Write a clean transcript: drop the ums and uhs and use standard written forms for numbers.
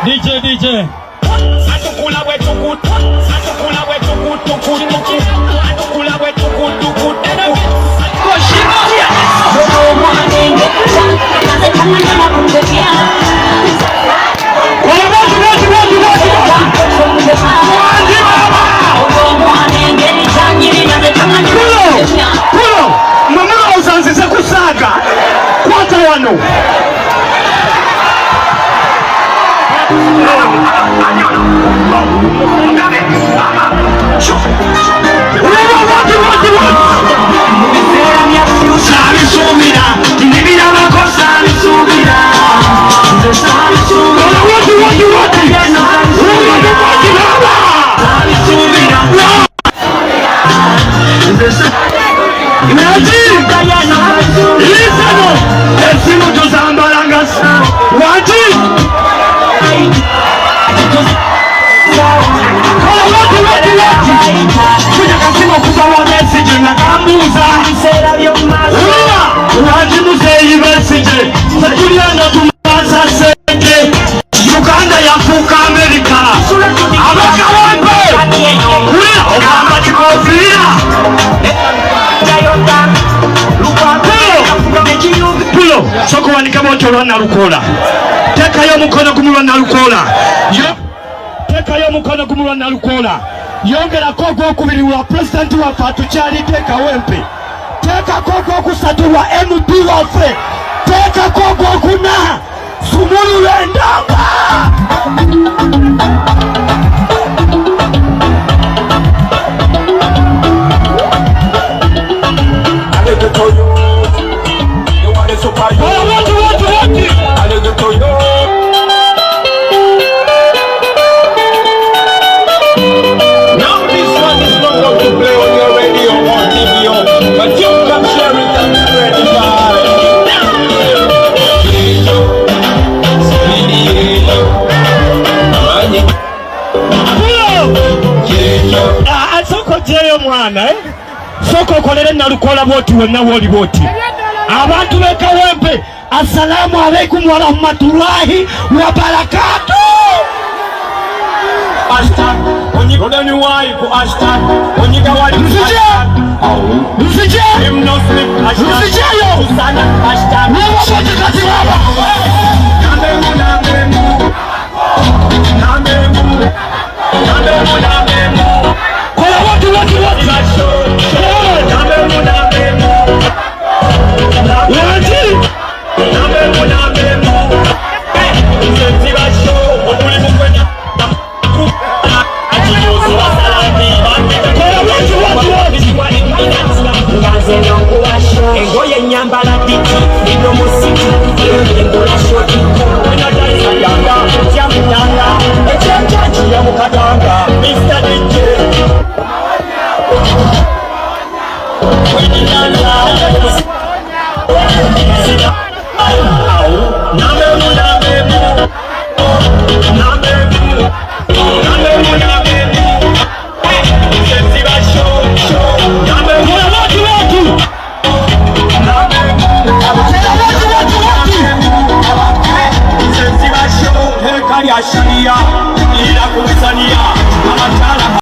DJ. Atukula wetu good. Atukula wetu good. Atukula wetu good. Mama usanze kusaga. Kwata wano. Uganda yafuka Amerika abakawembe ogamba kikofira pulo soko wanika moto lwana lukola tekayo mukono kumulwana lukola tekayo mukono kumulwana lukola yongera kogo okubiri wa president wa patuchali teka wempe teka kogo okusatu wa MP wafe teka kogo okuna sumulu wendanga soko kolere na lukola boti wonna woli boti abantu bekawempe assalamu alaikum wa rahmatullahi wa barakatuh hashtag onyigodani wai ku hashtag onyiga wali msije himnoslik hashtag msije yo usana hashtag wewe wote kati wao engoye nyambala diti nino musiki engola shoti wena daisa yanga jamyanga echachachi ya mukadanga Mr. DJ When you